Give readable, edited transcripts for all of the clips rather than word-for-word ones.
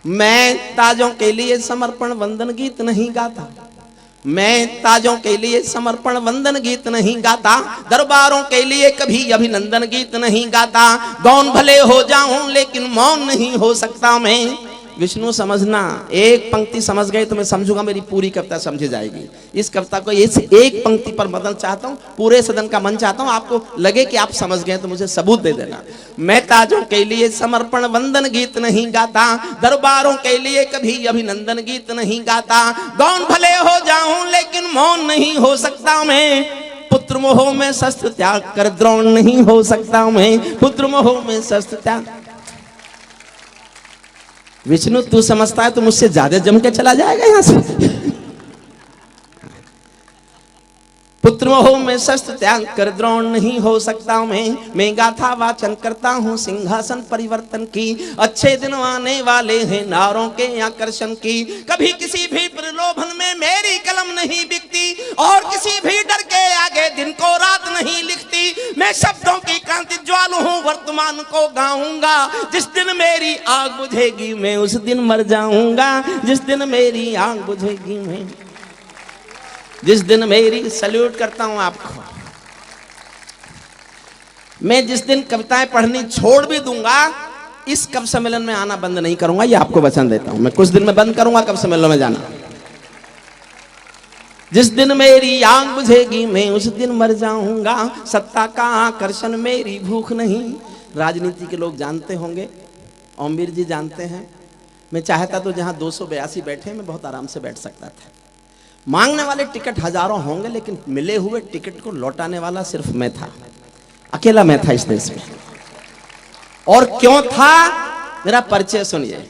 मैं ताजों के लिए समर्पण वंदन गीत नहीं गाता, मैं ताजों के लिए समर्पण वंदन गीत नहीं गाता, दरबारों के लिए कभी अभिनंदन गीत नहीं गाता। गौन भले हो जाऊं लेकिन मौन नहीं हो सकता मैं। विष्णु समझना, एक पंक्ति समझ गए तो मैं समझूंगा मेरी पूरी कविता समझी जाएगी। इस कविता को इस एक पंक्ति पर बदल चाहता हूँ, पूरे सदन का मन चाहता हूँ, आपको लगे कि आप समझ गए तो मुझे सबूत दे देना। मैं ताजों के लिए समर्पण वंदन गीत नहीं गाता, दरबारों के लिए कभी अभिनंदन गीत नहीं गाता। गौन भले हो जाऊं लेकिन मौन नहीं हो सकता मैं। पुत्र मोह में शस्त्र त्याग कर द्रोण नहीं हो सकता मैं। पुत्र मोह में शस्त्र त्याग। विष्णु तू समझता है तो मुझसे ज्यादा जम के चला जाएगा यहां से। पुत्र मोह में शस्त्र त्याग कर द्रोण नहीं हो सकता मैं गाथा वाचन करता हूँ सिंहासन परिवर्तन की। अच्छे दिन आने वाले हैं नारों के आकर्षण की। कभी किसी भी प्रलोभन में मेरी कलम नहीं बिकती, और किसी भी डर के आगे दिन को रात नहीं लिखती। मैं शब्दों की क्रांति ज्वालू हूँ, वर्तमान को गाऊंगा। जिस दिन मेरी आग बुझेगी मैं उस दिन मर जाऊंगा। जिस दिन मेरी आग बुझेगी मैं, जिस दिन मेरी, सल्यूट करता हूं आपको, मैं जिस दिन कविताएं पढ़नी छोड़ भी दूंगा, इस कवि सम्मेलन में आना बंद नहीं करूंगा, ये आपको वचन देता हूं। मैं कुछ दिन में बंद करूंगा कवि सम्मेलन में जाना। जिस दिन मेरी आग बुझेगी मैं उस दिन मर जाऊंगा। सत्ता का आकर्षण मेरी भूख नहीं। राजनीति के लोग जानते होंगे, ओमवीर जी जानते हैं। मैं चाहता तो जहां 282 बैठे मैं बहुत आराम से बैठ सकता था। मांगने वाले टिकट हजारों होंगे, लेकिन मिले हुए टिकट को लौटाने वाला सिर्फ मैं था, अकेला मैं था इस देश में। और क्यों था, मेरा परिचय सुनिए।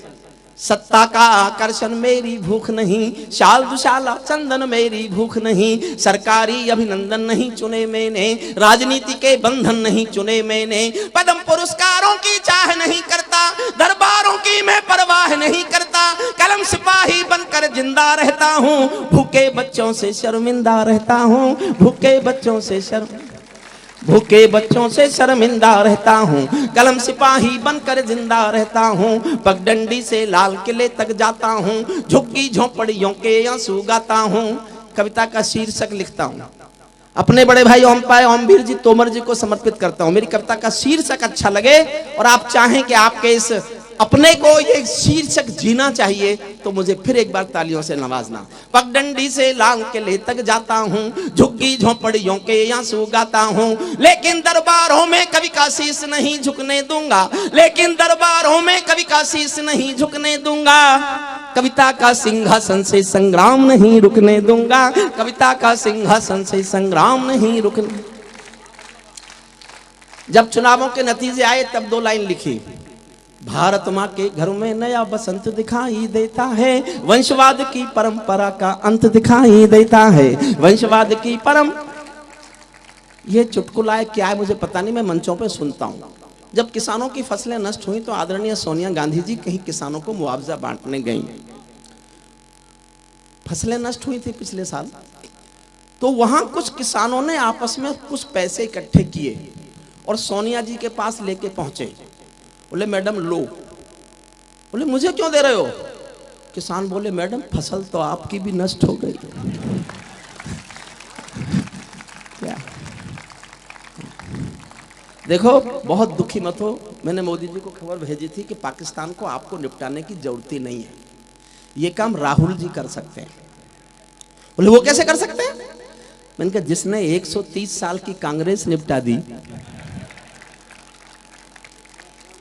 सत्ता का आकर्षण मेरी भूख नहीं, शाल दुशाला चंदन मेरी भूख नहीं। सरकारी अभिनंदन नहीं चुने मैंने, राजनीति के बंधन नहीं चुने मैंने। पद्म पुरस्कारों की चाह नहीं करता, दरबारों की मैं परवाह नहीं करता। कलम सिपाही बनकर जिंदा रहता हूँ, भूखे बच्चों से शर्मिंदा रहता हूँ। भूखे बच्चों से भूखे बच्चों से शर्मिंदा रहता हूँ। कलम सिपाही बनकर जिंदा रहता हूँ। पगडंडी से लाल किले तक जाता हूँ। झुग्गी झोंपड़ियों के आंसू गाता हूँ। कविता का शीर्षक लिखता हूँ, अपने बड़े भाई ओमवीर जी तोमर जी को समर्पित करता हूँ। मेरी कविता का शीर्षक अच्छा लगे और आप चाहें कि आपके इस अपने को ये शीर्षक जीना चाहिए, तो मुझे फिर एक बार तालियों से नवाजना। पगडंडी से लाल किले तक जाता हूँ, झुग्गी झोंपड़ियों के आंसू गाता हूँ। लेकिन दरबारों में कभी का शीश नहीं झुकने दूंगा। लेकिन दरबारों में कभी का शीश नहीं झुकने दूंगा। कविता का सिंहासन से संग्राम नहीं रुकने दूंगा। कविता का सिंहासन से संग्राम नहीं रुकने। जब चुनावों के नतीजे आए तब 2 लाइन लिखी। भारत माँ के घर में नया बसंत दिखाई देता है, वंशवाद की परंपरा का अंत दिखाई देता है। वंशवाद की ये चुटकुला है क्या है मुझे पता नहीं, मैं मंचों पे सुनता हूँ। जब किसानों की फसलें नष्ट हुई तो आदरणीय सोनिया गांधी जी कहीं किसानों को मुआवजा बांटने गई। फसलें नष्ट हुई थी पिछले साल, तो वहां कुछ किसानों ने आपस में कुछ पैसे इकट्ठे किए और सोनिया जी के पास लेके पहुंचे। बोले मैडम लो। बोले मुझे क्यों दे रहे हो? किसान बोले मैडम फसल तो आपकी भी नष्ट हो गई। क्या देखो, बहुत दुखी मत हो। मैंने मोदी जी को खबर भेजी थी कि पाकिस्तान को आपको निपटाने की जरूरत ही नहीं है, ये काम राहुल जी कर सकते हैं। बोले वो कैसे कर सकते हैं? मैंने कहा जिसने 130 साल की कांग्रेस निपटा दी,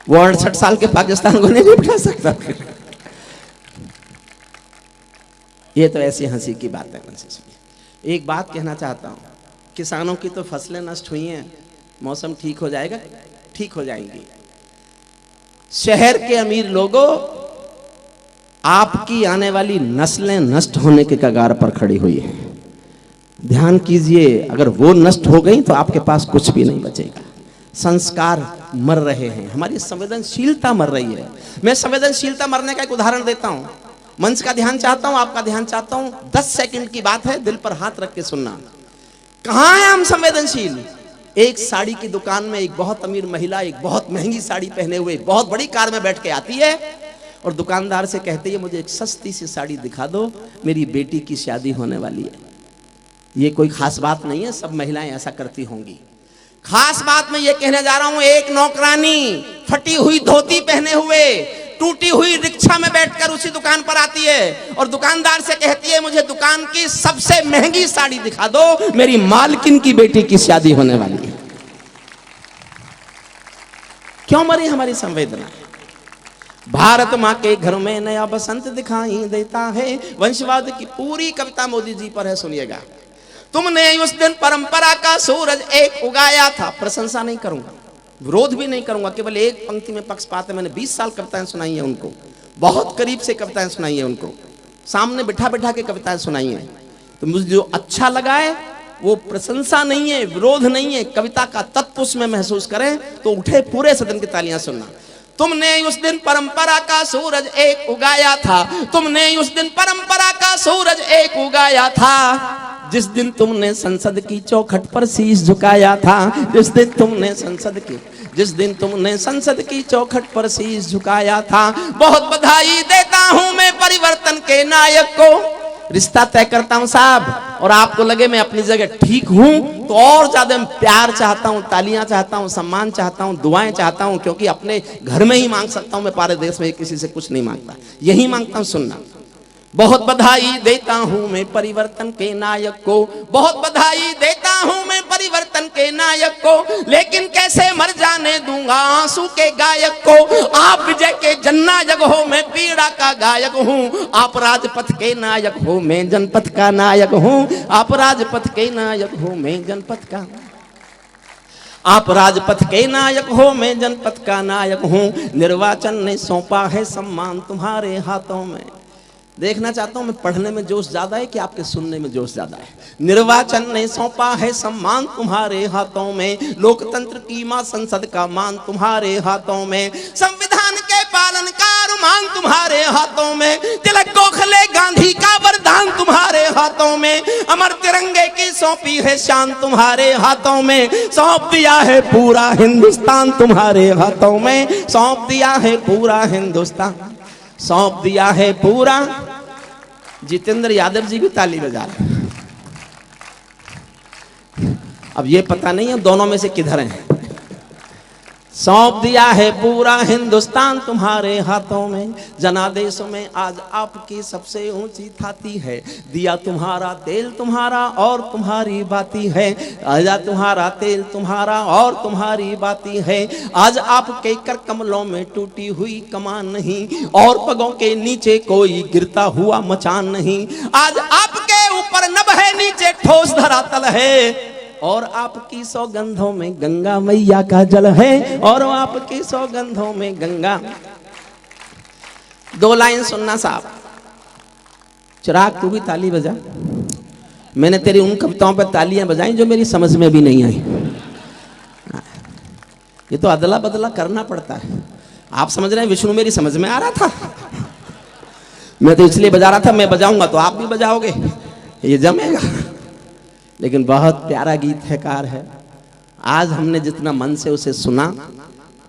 वो 68 साल के पाकिस्तान को नहीं निपटा सकता। ये तो ऐसी हंसी की बात है। एक बात कहना चाहता हूं, किसानों की तो फसलें नष्ट हुई हैं, मौसम ठीक हो जाएगा, ठीक हो जाएंगी। शहर के अमीर लोगों, आपकी आने वाली नस्लें नष्ट होने के कगार पर खड़ी हुई हैं। ध्यान कीजिए, अगर वो नष्ट हो गई तो आपके पास कुछ भी नहीं बचेगा। संस्कार मर रहे हैं, हमारी संवेदनशीलता मर रही है। मैं संवेदनशीलता मरने का एक उदाहरण देता हूं। मंच का ध्यान चाहता हूं, आपका ध्यान चाहता हूं। 10 सेकंड की बात है, दिल पर हाथ रख के सुनना। कहां है हम संवेदनशील? एक साड़ी की दुकान में एक बहुत अमीर महिला एक बहुत महंगी साड़ी पहने हुए बहुत बड़ी कार में बैठ के आती है और दुकानदार से कहती है मुझे एक सस्ती सी साड़ी दिखा दो, मेरी बेटी की शादी होने वाली है। ये कोई खास बात नहीं है, सब महिलाएं ऐसा करती होंगी। खास बात मैं ये कहने जा रहा हूं, एक नौकरानी फटी हुई धोती पहने हुए टूटी हुई रिक्शा में बैठकर उसी दुकान पर आती है और दुकानदार से कहती है मुझे दुकान की सबसे महंगी साड़ी दिखा दो, मेरी मालकिन की बेटी की शादी होने वाली है। क्यों मरी हमारी संवेदना? भारत माँ के घर में नया बसंत दिखाई देता है। वंशवाद की पूरी कविता मोदी जी पर है, सुनिएगा। तुमने उस दिन परंपरा का सूरज एक उगाया था। प्रशंसा नहीं करूंगा, विरोध भी नहीं करूंगा, केवल एक पंक्ति में पक्षपात है। मैंने 20 साल कविताएं सुनाई है उनको, बहुत करीब से कविताएं सुनाई है उनको, सामने बिठा बिठा के कविताएं सुनाई है। तो मुझे जो अच्छा लगा है वो प्रशंसा नहीं है, विरोध नहीं है, कविता का तत्व उसमें महसूस करें तो उठे पूरे सदन की तालियां सुनना। तुमने उस दिन परंपरा का सूरज एक उगाया था, तुमने उस दिन परंपरा का सूरज एक उगाया था, जिस दिन तुमने संसद की चौखट पर शीश झुकाया था, जिस दिन तुमने संसद की चौखट पर शीश झुकाया था। बहुत बधाई देता हूं मैं परिवर्तन के नायक को। रिश्ता तय करता हूं साहब, और आपको लगे मैं अपनी जगह ठीक हूं तो और ज्यादा प्यार चाहता हूं, तालियां चाहता हूं, सम्मान चाहता हूं, दुआएं चाहता हूं, क्योंकि अपने घर में ही मांग सकता हूं मैं, पूरे देश में किसी से कुछ नहीं मांगता, यही मांगता हूं। सुनना, बहुत बधाई देता हूं मैं परिवर्तन के नायक को, बहुत बधाई देता हूं मैं परिवर्तन के नायक को, लेकिन कैसे मर जाने दूंगा आंसू के गायक को। आप विजय के जननायक हो, मैं पीड़ा का गायक हूं, आप राजपथ के नायक हो, मैं जनपथ का नायक हूं, आप राजपथ के नायक हो, मैं जनपथ का, आप राजपथ के नायक हो, मैं जनपथ का नायक हूं। निर्वाचन ने सौंपा है सम्मान तुम्हारे हाथों में। देखना चाहता हूं मैं पढ़ने में जोश ज्यादा है कि आपके सुनने में जोश ज्यादा है। निर्वाचन ने सौंपा है सम्मान तुम्हारे हाथों में, लोकतंत्र की मां संसद का मान तुम्हारे हाथों में, संविधान के पालन का अरमान तुम्हारे हाथों में, तिलक गोखले गांधी का वरदान तुम्हारे हाथों में, अमर तिरंगे की सौंपी है शान तुम्हारे हाथों में, सौंप दिया है पूरा हिंदुस्तान तुम्हारे हाथों में, सौंप दिया है पूरा हिंदुस्तान, सौंप दिया है पूरा। जितेंद्र यादव जी भी ताली बजा रहे हैं। अब ये पता नहीं है दोनों में से किधर हैं। सौंप दिया है पूरा हिंदुस्तान तुम्हारे हाथों में, जनादेश में आज आपकी सबसे ऊंची थाती है, दिया तुम्हारा तेल तुम्हारा और तुम्हारी बाती है, आजा तुम्हारा तेल तुम्हारा और तुम्हारी बाती है, आज आपके कर कमलों में टूटी हुई कमान नहीं और पगों के नीचे कोई गिरता हुआ मचान नहीं, आज आपके ऊपर नभ है नीचे ठोस धरातल है, और आपकी सौगंधों में गंगा मैया का जल है, और आपकी सौगंधों में गंगा। 2 लाइन सुनना साहब। चिराग तू भी ताली बजा। मैंने तेरी उन कविताओं पर तालियां बजाई जो मेरी समझ में भी नहीं आई। ये तो अदला बदला करना पड़ता है। आप समझ रहे हैं विष्णु मेरी समझ में आ रहा था, मैं तो इसलिए बजा रहा था, मैं बजाऊंगा तो आप भी बजाओगे, ये जमेगा। लेकिन बहुत प्यारा गीतकार है। आज हमने जितना मन से उसे सुना,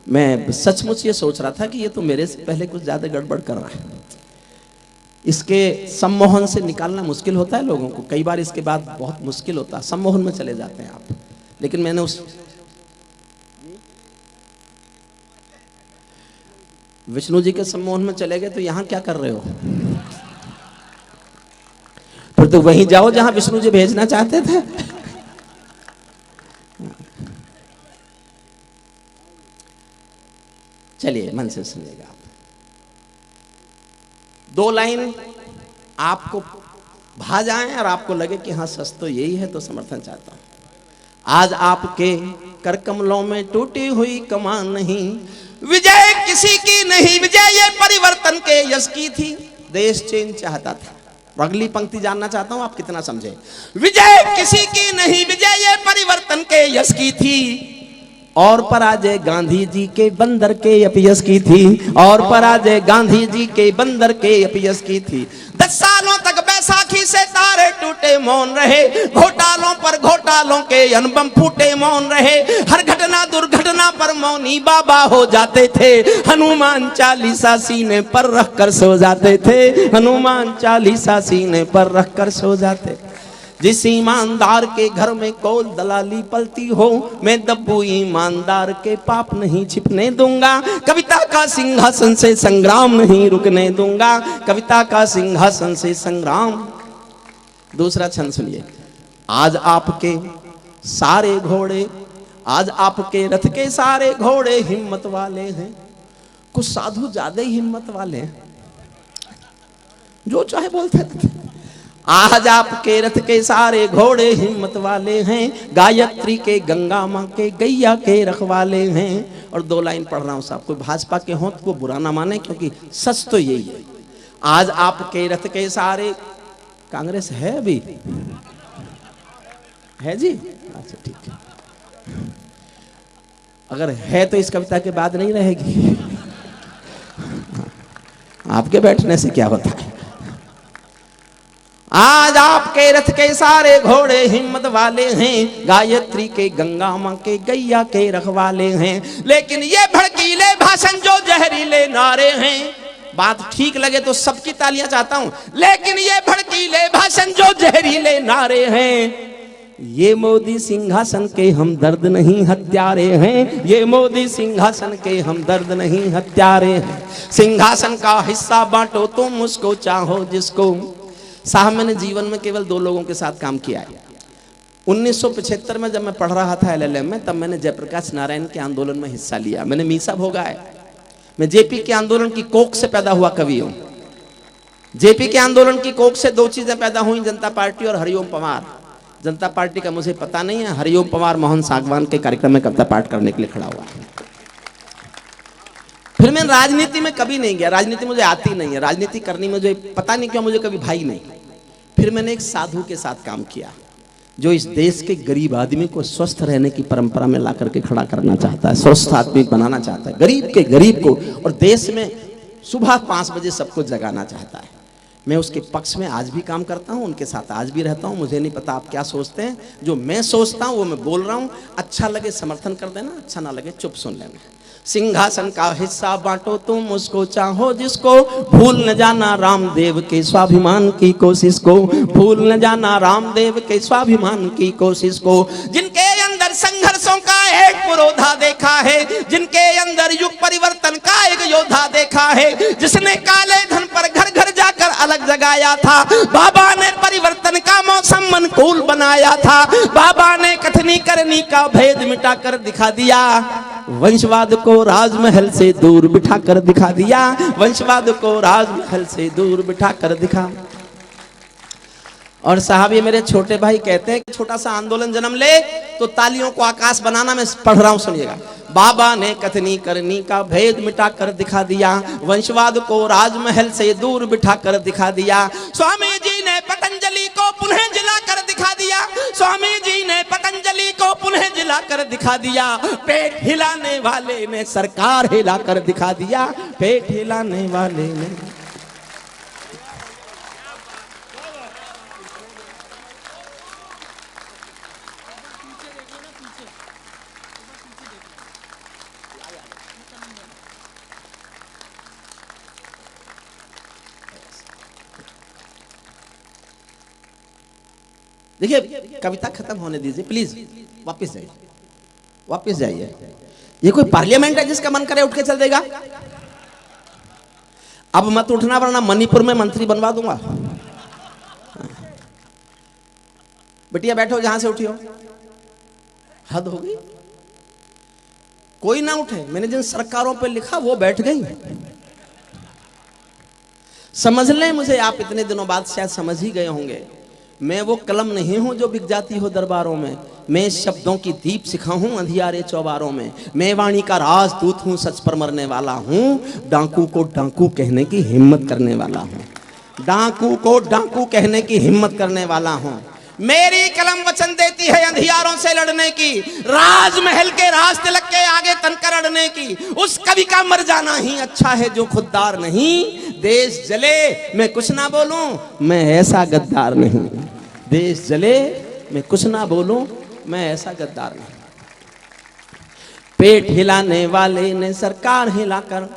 मैं सचमुच ये सोच रहा था कि ये तो मेरे से पहले कुछ ज्यादा गड़बड़ कर रहा है। इसके सम्मोहन से निकालना मुश्किल होता है लोगों को, कई बार इसके बाद बहुत मुश्किल होता है, सम्मोहन में चले जाते हैं आप। लेकिन मैंने उस विष्णु जी के सम्मोहन में चले गए तो यहां क्या कर रहे हो? फिर तो वहीं जाओ जहां विष्णु जी भेजना चाहते थे। चलिए मन से सुनिएगा आप। 2 लाइन आपको भा जाएं और आपको लगे कि हाँ सच तो यही है, तो समर्थन चाहता हूं। आज आपके कर कमलों में टूटी हुई कमान नहीं, विजय किसी की नहीं, विजय ये परिवर्तन के यश की थी, देश चेंज चाहता था। अगली पंक्ति जानना चाहता हूं आप कितना समझे। विजय किसी की नहीं, विजय ये परिवर्तन के यश की थी, और पराजय गांधी जी के बंदर के अपयस की थी, और पराजय गांधी जी के बंदर के अपयस की थी। 10 सालों तक बैसाखी से तारे टूटे मौन रहे, घोटालों पर घोटालों के अनबम फूटे मौन रहे, हर घटना दुर्घटना पर मौनी बाबा हो जाते थे, हनुमान चालीसा सीने पर रखकर सो जाते थे, हनुमान चालीसा सीने पर रखकर सो जाते। जिस ईमानदार के घर में कोल दलाली पलती हो, मैं दब्बू ईमानदार के पाप नहीं छिपने दूंगा, कविता का सिंहासन से संग्राम नहीं रुकने दूंगा, कविता का सिंहासन से संग्राम। दूसरा छंद सुनिए। आज आपके सारे घोड़े, आज आपके रथ के सारे घोड़े हिम्मत वाले हैं। कुछ साधु ज्यादा ही हिम्मत वाले हैं, जो चाहे बोलते थे। आज आपके रथ के सारे घोड़े हिम्मत वाले हैं, गायत्री के गंगा माँ के गैया के रखवाले हैं। और 2 लाइन पढ़ रहा हूँ साहब, कोई भाजपा के हों तो वो बुरा ना माने, क्योंकि सच तो यही है। आज आपके रथ के सारे, कांग्रेस है अभी है जी, अच्छा ठीक है, अगर है तो इस कविता के बाद नहीं रहेगी, आपके बैठने से क्या होता है। आज आपके रथ के सारे घोड़े हिम्मत वाले हैं, गायत्री के गंगा माँ के गैया के रखवाले हैं। लेकिन ये भड़कीले भाषण जो जहरीले नारे हैं, बात ठीक लगे तो सबकी तालियां चाहता हूं, लेकिन ये भड़कीले भाषण जो जहरीले नारे हैं, ये मोदी सिंहासन के हम दर्द नहीं हत्यारे हैं, ये मोदी सिंहासन के हम दर्द नहीं हत्यारे हैं। सिंहासन का हिस्सा बांटो तुम उसको चाहो जिसको। साहब मैंने जीवन में केवल 2 लोगों के साथ काम किया है। 1975 में जब मैं पढ़ रहा था LLM में, तब मैंने जयप्रकाश नारायण के आंदोलन में हिस्सा लिया। मैंने मीसा भोगा है। मैं जेपी के आंदोलन की कोख से पैदा हुआ कवि हूं। जेपी के आंदोलन की कोख से 2 चीजें पैदा हुई, जनता पार्टी और हरिओम पंवार। जनता पार्टी का मुझे पता नहीं है, हरिओम पंवार मोहन सागवान के कार्यक्रम में कविता पाठ करने के लिए खड़ा हुआ। फिर मैं राजनीति में कभी नहीं गया, राजनीति मुझे आती नहीं है, राजनीति करनी मुझे पता नहीं क्यों, मुझे कभी भाई नहीं। फिर मैंने एक साधु के साथ काम किया, जो इस देश के गरीब आदमी को स्वस्थ रहने की परंपरा में ला करके खड़ा करना चाहता है, स्वस्थ आदमी बनाना चाहता है, गरीब के गरीब को, और देश में सुबह 5 बजे सबको जगाना चाहता है। मैं उसके पक्ष में आज भी काम करता हूं, उनके साथ आज भी रहता हूं। मुझे नहीं पता आप क्या सोचते हैं, जो मैं सोचता हूं वो मैं बोल रहा हूं। अच्छा लगे समर्थन कर देना, अच्छा ना लगे चुप सुन लेना। सिंहासन का हिस्सा बांटो तुम उसको चाहो जिसको, भूल न जाना रामदेव के स्वाभिमान की कोशिश को, भूल न जाना रामदेव के स्वाभिमान की कोशिश को। जिनके अंदर संघर्षों का एक पुरोधा देखा है, जिनके अंदर युग परिवर्तन का एक योद्धा देखा है, जिसने काले धन पर घर घर जाकर अलग जगाया था। बाबा ने परिवर्तन का मौसम अनुकूल बनाया था, बाबा ने कथनी करनी का भेद मिटाकर दिखा दिया, वंशवाद को राजमहल से दूर बिठा कर दिखा दिया, वंशवाद को राजमहल से दूर बिठा कर दिखा। और साहब ये मेरे छोटे भाई कहते हैं कि छोटा सा आंदोलन जन्म ले तो तालियों को आकाश बनाना। मैं पढ़ रहा हूं सुनिएगा। बाबा ने कथनी करनी का भेद मिटा कर दिखा दिया, वंशवाद को राजमहल से दूर बिठा कर दिखा दिया। स्वामी जी ने पतंजलि को पुनः जिला कर दिखा दिया, स्वामी जी ने पतंजलि को पुनः जिला कर दिखा दिया। पेट हिलाने वाले ने सरकार हिला कर दिखा दिया, पेट हिलाने वाले ने। देखिए कविता खत्म होने दीजिए प्लीज, वापस जाइए, वापस जाइए। ये कोई पार्लियामेंट है जिसका मन करे उठ के चल देगा? अब मत उठना वरना मणिपुर में मंत्री बनवा दूंगा। बिटिया बैठो जहां से उठी हो, हद हो गई। कोई ना उठे, मैंने जिन सरकारों पे लिखा वो बैठ गई। समझ लें मुझे, आप इतने दिनों बाद शायद समझ ही गए होंगे, मैं वो कलम नहीं हूं जो बिक जाती हो दरबारों में। मैं शब्दों की दीप सिखा हूं अंधियारे चौबारों में। मैं वाणी का राजदूत हूं, सच पर मरने वाला हूं, डाकू को डाकू कहने की हिम्मत करने वाला हूं, डाकू को डाकू कहने की हिम्मत करने वाला हूं। मेरी कलम वचन देती है अंधियारों से लड़ने की, राजमहल के राज तिलक के आगे तनकर अड़ने की। उस कवि का मर जाना ही अच्छा है जो खुददार नहीं। देश जले मैं कुछ ना बोलूं, मैं ऐसा गद्दार नहीं। देश जले मैं कुछ ना बोलूं, मैं ऐसा गद्दार नहीं। पेट हिलाने वाले ने सरकार हिलाकर,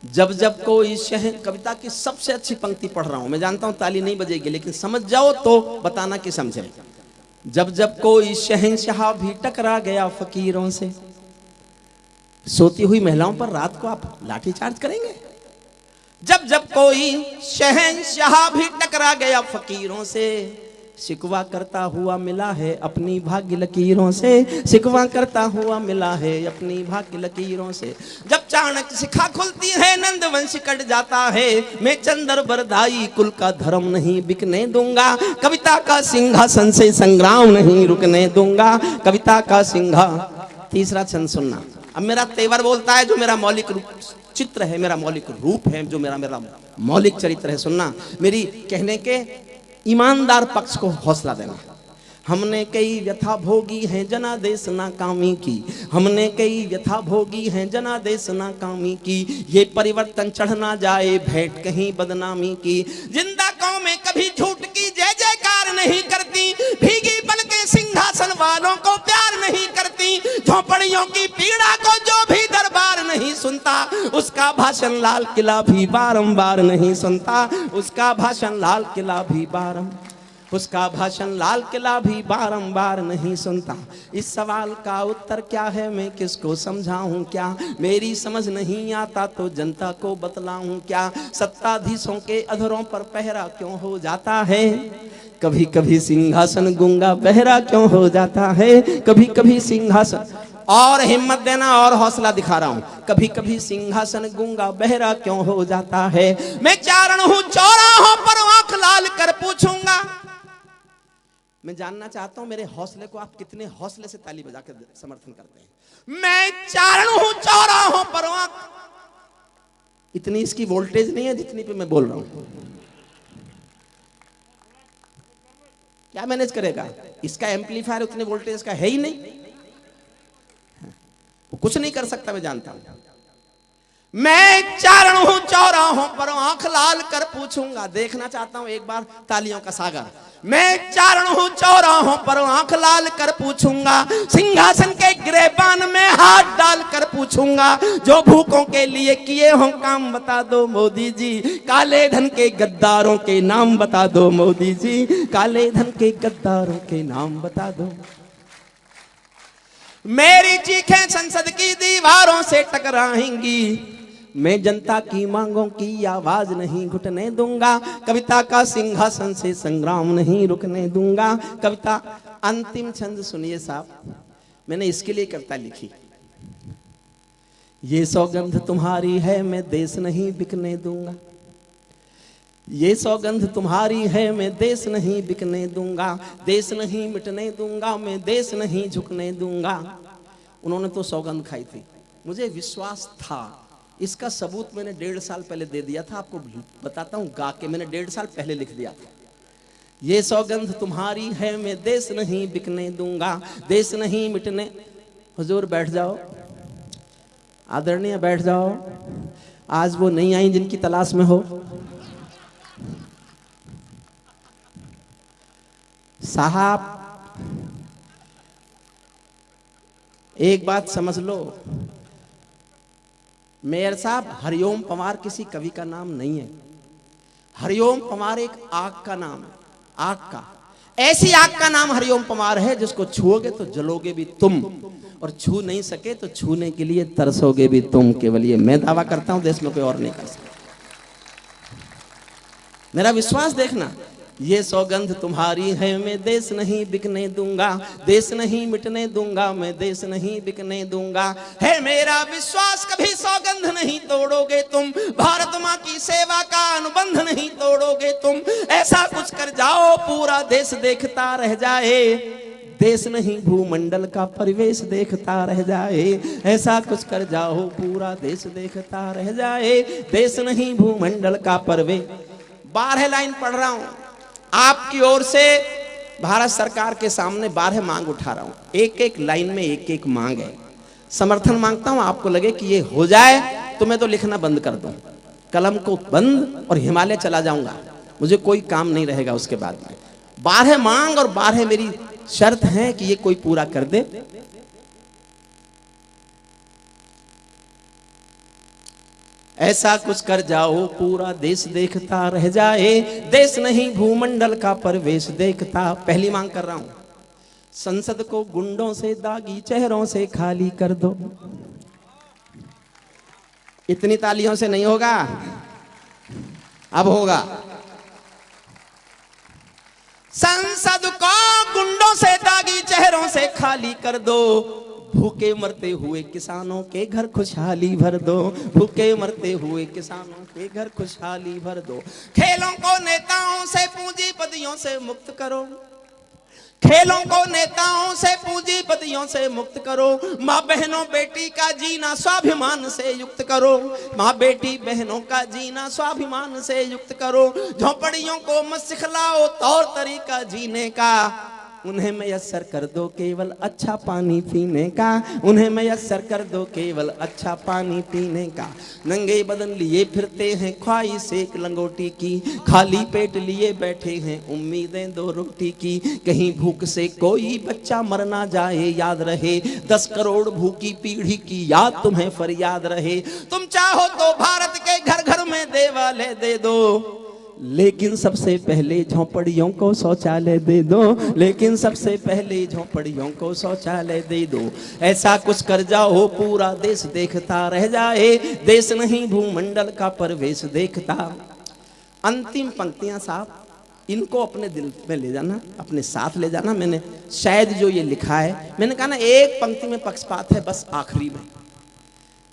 जब जब कोई शहर, कविता की सबसे अच्छी पंक्ति पढ़ रहा हूं, मैं जानता हूं ताली नहीं बजेगी, लेकिन समझ जाओ तो बताना कि समझे। जब जब कोई शहंशाह भी टकरा गया फकीरों से। सोती हुई महिलाओं पर रात को आप लाठीचार्ज करेंगे? जब जब कोई शहंशाह भी टकरा गया फकीरों से, शिकवा करता हुआ मिला है अपनी भाग्य लकीरों से। शिकवा करता हुआ मिला है अपनी भाग्य लकीरों से। जब चाणक्य शिखा खुलती है नंद वंश कट जाता है, मैं चंद्र बरदाई कुल का धर्म नहीं बिकने दूंगा। कविता का सिंहासन से संग्राम नहीं रुकने दूंगा। कविता का सिंहा। तीसरा छंद सुनना। अब मेरा तेवर बोलता है, जो मेरा मौलिक रूप चित्र है, मेरा मौलिक रूप है, जो मेरा मौलिक चरित्र है। सुनना, मेरी कहने के ईमानदार पक्ष को हौसला देना। हमने कई व्यथा भोगी हैं जनादेश नाकामी की। हमने कई व्यथा भोगी हैं जनादेश नाकामी की। ये परिवर्तन चढ़ ना जाए भेंट कहीं बदनामी की। जिंदा कौमें कभी झूठ की जय जयकार नहीं करती। भीगी पल के सिंहासन वालों को प्यार नहीं करती। झोपड़ियों की पीड़ा को जो भी दरबार नहीं सुनता, उसका भाषण लाल किला भी बारंबार नहीं सुनता। उसका भाषण लाल किला भी उसका भाषण लाल किला भी बारंबार नहीं सुनता। इस सवाल का उत्तर क्या है, मैं किसको समझाऊं क्या? मेरी समझ नहीं आता तो जनता को बतलाऊं क्या? सत्ताधीशों के अधरों पर पहरा क्यों हो जाता है? कभी कभी सिंहासन गूंगा बहरा क्यों हो जाता है? कभी कभी सिंहासन, और हिम्मत देना और हौसला दिखा रहा हूं, कभी कभी सिंहासन गूंगा बहरा क्यों हो जाता है? मैं चारण हूं चौराहों पर आंख लाल कर पूछूंगा। मैं जानना चाहता हूं मेरे हौसले को आप कितने हौसले से ताली बजा कर समर्थन करते हैं। मैं चारण हूं चौराहों पर आंख, इतनी इसकी वोल्टेज नहीं है जितनी पे मैं बोल रहा हूं। क्या मैनेज करेगा? इसका एम्पलीफायर उतने वोल्टेज का है ही नहीं, वो कुछ नहीं कर सकता, मैं जानता हूं। मैं चारण हूं चौराहों पर आंख लाल कर पूछूंगा। देखना चाहता हूं एक बार तालियों का सागर। मैं चारण हूं चौराहों पर आंख लाल कर पूछूंगा। सिंहासन के गिरेबान में हाथ डाल कर पूछूंगा। जो भूखों के लिए किए हो काम बता दो मोदी जी। काले धन के गद्दारों के नाम बता दो मोदी जी। काले धन के गद्दारों के नाम बता दो। मेरी चीखें संसद की दीवारों से टकराएंगी। मैं जनता की मांगों की आवाज नहीं घुटने दूंगा। कविता का सिंहासन से संग्राम नहीं रुकने दूंगा। कविता अंतिम छंद सुनिए साहब, मैंने इसके लिए कविता लिखी। ये सौगंध तुम्हारी है मैं देश नहीं बिकने दूंगा। ये सौगंध तुम्हारी है मैं देश नहीं बिकने दूंगा। देश नहीं मिटने दूंगा, मैं देश नहीं झुकने दूंगा। उन्होंने तो सौगंध खाई थी, मुझे विश्वास था। इसका सबूत मैंने 1.5 साल पहले दे दिया था, आपको बताता हूं गा के, मैंने 1.5 साल पहले लिख दिया था। ये सौगंध तुम्हारी है मैं देश नहीं बिकने दूंगा। देश नहीं मिटने। हुजूर बैठ जाओ, आदरणीय बैठ जाओ। आज वो नहीं आई जिनकी तलाश में हो। साहब एक बात समझ लो, मेयर साहब, हरिओम पंवार किसी कवि का नाम नहीं है। हरिओम पंवार एक आग का नाम है, आग का। ऐसी आग का नाम हरिओम पंवार है जिसको छुओगे तो जलोगे भी तुम, और छू नहीं सके तो छूने के लिए तरसोगे भी तुम। केवल ये मैं दावा करता हूं, देश में कोई और नहीं कर सकता। मेरा विश्वास देखना। ये सौगंध तुम्हारी है मैं देश नहीं बिकने दूंगा। देश नहीं मिटने दूंगा, मैं देश नहीं बिकने दूंगा। है मेरा विश्वास कभी सौगंध नहीं तोड़ोगे तुम। भारत माँ की सेवा का अनुबंध नहीं तोड़ोगे तुम। ऐसा कुछ कर जाओ पूरा देश देखता रह जाए। देश नहीं भूमंडल का परिवेश देखता रह जाए। ऐसा कुछ कर जाओ पूरा देश देखता रह जाए। देश नहीं भूमंडल का परिवेश। 12 लाइन पढ़ रहा हूं आपकी ओर से भारत सरकार के सामने 12 मांग उठा रहा हूं, एक एक लाइन में एक एक मांग है। समर्थन मांगता हूं, आपको लगे कि ये हो जाए तो मैं तो लिखना बंद कर दूं, कलम को बंद और हिमालय चला जाऊंगा, मुझे कोई काम नहीं रहेगा उसके बाद में। 12 मांग और 12 मेरी शर्त है कि ये कोई पूरा कर दे। ऐसा कुछ कर जाओ पूरा देश देखता रह जाए, देश नहीं भूमंडल का परवेश देखता। पहली मांग कर रहा हूं, संसद को गुंडों से दागी चेहरों से खाली कर दो। इतनी तालियों से नहीं होगा, अब होगा। संसद को गुंडों से दागी चेहरों से खाली कर दो, भूखे मरते हुए किसानों के घर खुशहाली भर दो, भूखे मरते हुए किसानों के घर खुशहाली भर दो। खेलों को नेताओं से पूंजीपतियों से मुक्त करो, खेलों को नेताओं से पूंजीपतियों से मुक्त करो। माँ बहनों बेटी का जीना स्वाभिमान से युक्त करो, माँ बेटी बहनों का जीना स्वाभिमान से युक्त करो। झोपड़ियों को मत सिखलाओ तौर तरीका जीने का, उन्हें मयस्सर कर दो केवल अच्छा पानी पीने का, उन्हें मयस्सर कर दो केवल अच्छा पानी पीने का। नंगे बदन लिए फिरते हैं ख्वाहिश एक लंगोटी की, खाली पेट लिए बैठे हैं उम्मीदें 2 रोटी की। कहीं भूख से कोई बच्चा मर ना जाए याद रहे, 10 करोड़ भूखी पीढ़ी की याद तुम्हें फरियाद रहे। तुम चाहो तो भारत के घर घर में देवालय दे दो, लेकिन सबसे पहले झोंपड़ियों को शौचालय दे दो, लेकिन सबसे पहले झोंपड़ियों को शौचालय दे दो। ऐसा कुछ कर जाओ पूरा देश देखता रह जाए, देश नहीं भूमंडल का परवेश देखता। अंतिम पंक्तियां साहब, इनको अपने दिल में ले जाना, अपने साथ ले जाना। मैंने शायद जो ये लिखा है, मैंने कहा ना एक पंक्ति में पक्षपात है, बस आखिरी में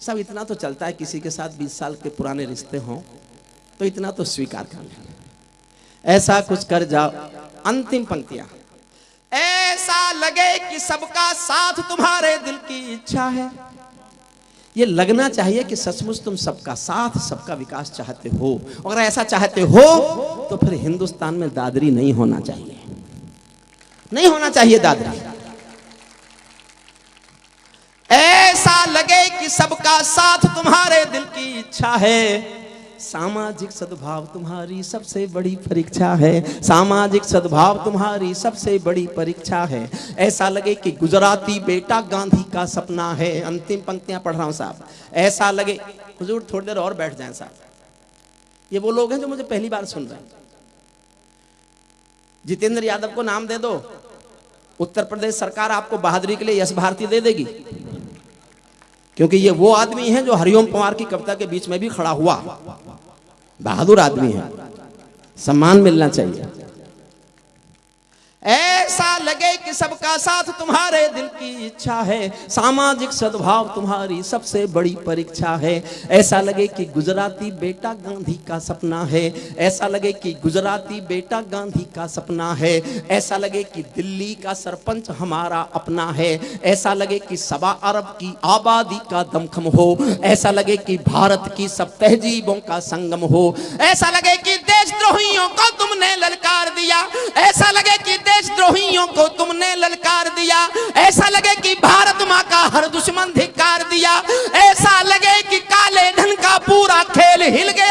सब इतना तो चलता है, किसी के साथ 20 साल के पुराने रिश्ते हों तो इतना तो स्वीकार कर लें। ऐसा कुछ कर जाओ, अंतिम पंक्तियां, ऐसा लगे कि सबका साथ तुम्हारे दिल की इच्छा है। ये लगना चाहिए कि सचमुच तुम सबका साथ सबका विकास चाहते हो। अगर ऐसा चाहते हो तो फिर हिंदुस्तान में दादरी नहीं होना चाहिए, नहीं होना चाहिए दादरी। ऐसा लगे कि सबका साथ तुम्हारे दिल की इच्छा है, सामाजिक सद्भाव तुम्हारी सबसे बड़ी परीक्षा है, सामाजिक सद्भाव तुम्हारी सबसे बड़ी परीक्षा है। ऐसा लगे कि गुजराती बेटा गांधी का सपना है। अंतिम पंक्तियां पढ़ रहा हूं साहब। ऐसा लगे, हुजूर थोड़ी देर और बैठ जाएं साहब, ये वो लोग हैं जो मुझे पहली बार सुन रहे हैं। जितेंद्र यादव को नाम दे दो, उत्तर प्रदेश सरकार आपको बहादुरी के लिए यश भारती दे देगी, क्योंकि ये वो आदमी है जो हरिओम पवार की कविता के बीच में भी खड़ा हुआ, बहादुर आदमी है, सम्मान मिलना चाहिए। ऐसा लगे कि सबका साथ तुम्हारे दिल की इच्छा है, सामाजिक सद्भाव तुम्हारी सबसे बड़ी परीक्षा है। ऐसा लगे कि गुजराती बेटा गांधी का सपना है, ऐसा लगे कि गुजराती बेटा गांधी का सपना है। ऐसा लगे कि दिल्ली का सरपंच हमारा अपना है, ऐसा लगे कि 1.25 अरब की आबादी का दमखम हो, ऐसा लगे कि भारत की सब तहजीबों का संगम हो। ऐसा लगे कि देशद्रोहियों को तुमने ललकार दिया, ऐसा लगे कि देशद्रोहियों को तुमने ललकार दिया। ऐसा लगे कि भारत माँ का हर दुश्मन धिक्कार दिया। ऐसा लगे कि काले धन का पूरा खेल हिल गया।